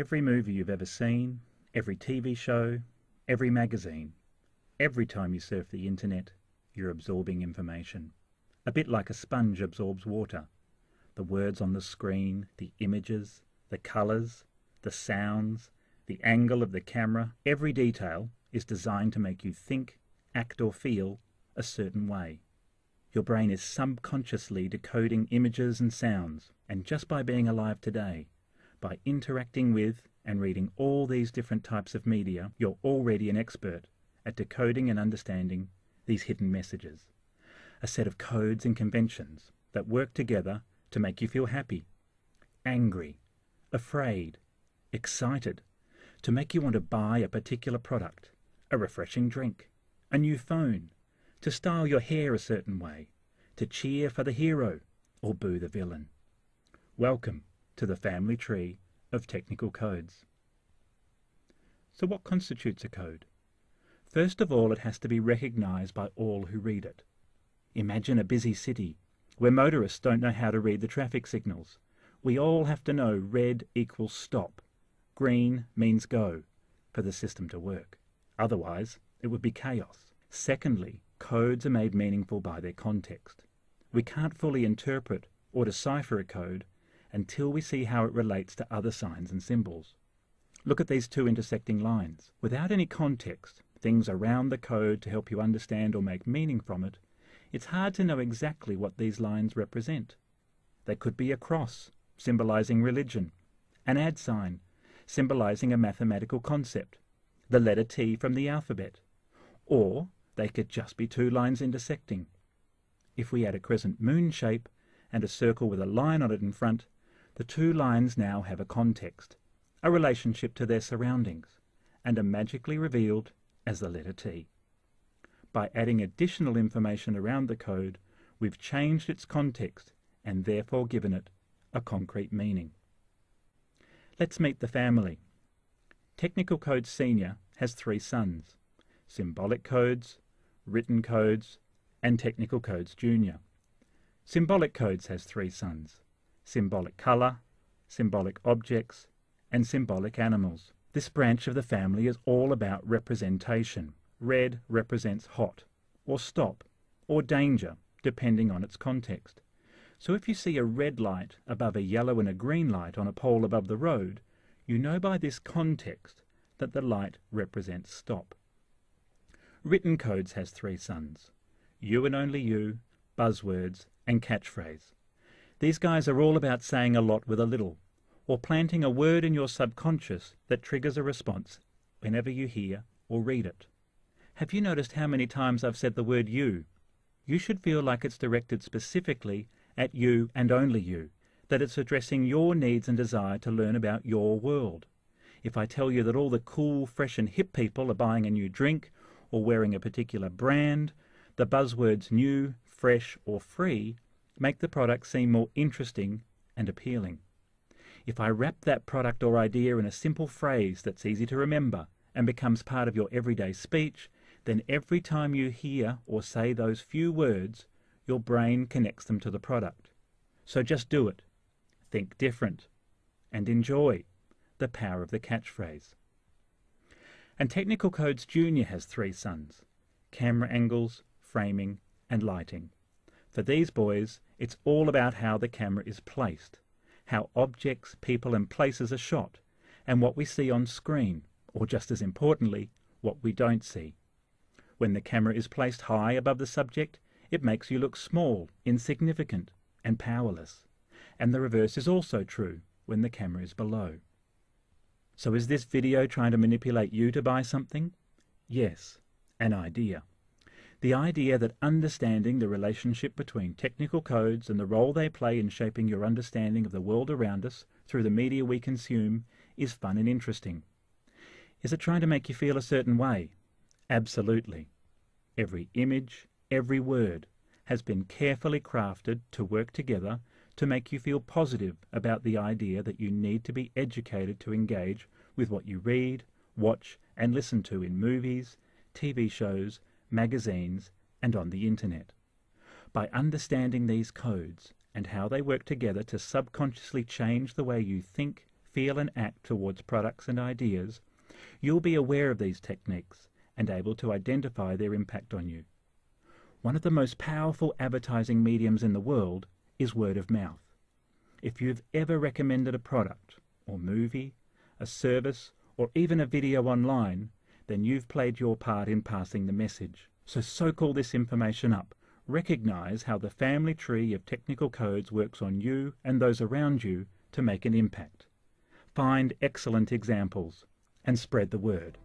Every movie you've ever seen, every TV show, every magazine, every time you surf the internet, you're absorbing information. A bit like a sponge absorbs water. The words on the screen, the images, the colours, the sounds, the angle of the camera, every detail is designed to make you think, act or feel a certain way. Your brain is subconsciously decoding images and sounds, and just by being alive today, by interacting with and reading all these different types of media, you're already an expert at decoding and understanding these hidden messages. A set of codes and conventions that work together to make you feel happy, angry, afraid, excited, to make you want to buy a particular product, a refreshing drink, a new phone, to style your hair a certain way, to cheer for the hero or boo the villain. Welcome to the family tree of technical codes. So what constitutes a code? First of all, it has to be recognized by all who read it. Imagine a busy city where motorists don't know how to read the traffic signals. We all have to know red equals stop, green means go, for the system to work. Otherwise, it would be chaos. Secondly, codes are made meaningful by their context. We can't fully interpret or decipher a code until we see how it relates to other signs and symbols. Look at these two intersecting lines. Without any context, things around the code to help you understand or make meaning from it, it's hard to know exactly what these lines represent. They could be a cross, symbolizing religion, an @ sign, symbolizing a mathematical concept, the letter T from the alphabet, or they could just be two lines intersecting. If we add a crescent moon shape and a circle with a line on it in front, the two lines now have a context, a relationship to their surroundings, and are magically revealed as the letter T. By adding additional information around the code, we've changed its context and therefore given it a concrete meaning. Let's meet the family. Technical Codes Senior has 3 sons: Symbolic Codes, Written Codes, and Technical Codes Junior. Symbolic Codes has 3 sons: Symbolic Color, Symbolic Objects, and Symbolic Animals. This branch of the family is all about representation. Red represents hot, or stop, or danger, depending on its context. So if you see a red light above a yellow and a green light on a pole above the road, you know by this context that the light represents stop. Written Codes has 3 sons: You and Only You, Buzzwords, and Catchphrase. These guys are all about saying a lot with a little, or planting a word in your subconscious that triggers a response whenever you hear or read it. Have you noticed how many times I've said the word you? You should feel like it's directed specifically at you and only you, that it's addressing your needs and desire to learn about your world. If I tell you that all the cool, fresh and hip people are buying a new drink or wearing a particular brand, the buzzwords new, fresh or free make the product seem more interesting and appealing. If I wrap that product or idea in a simple phrase that's easy to remember and becomes part of your everyday speech, then every time you hear or say those few words, your brain connects them to the product. So just do it. Think different. And enjoy the power of the catchphrase. And Technical Codes Junior has 3 sons: Camera Angles, Framing, and Lighting. For these boys, it's all about how the camera is placed, how objects, people and places are shot, and what we see on screen, or just as importantly, what we don't see. When the camera is placed high above the subject, it makes you look small, insignificant, and powerless. And the reverse is also true when the camera is below. So is this video trying to manipulate you to buy something? Yes, an idea. The idea that understanding the relationship between technical codes and the role they play in shaping your understanding of the world around us through the media we consume is fun and interesting. Is it trying to make you feel a certain way? Absolutely. Every image, every word has been carefully crafted to work together to make you feel positive about the idea that you need to be educated to engage with what you read, watch, and listen to in movies, TV shows, magazines, and on the internet. By understanding these codes and how they work together to subconsciously change the way you think, feel and act towards products and ideas, you'll be aware of these techniques and able to identify their impact on you. One of the most powerful advertising mediums in the world is word of mouth. If you've ever recommended a product or movie, a service, or even a video online, then you've played your part in passing the message. So soak all this information up. Recognize how the family tree of technical codes works on you and those around you to make an impact. Find excellent examples and spread the word.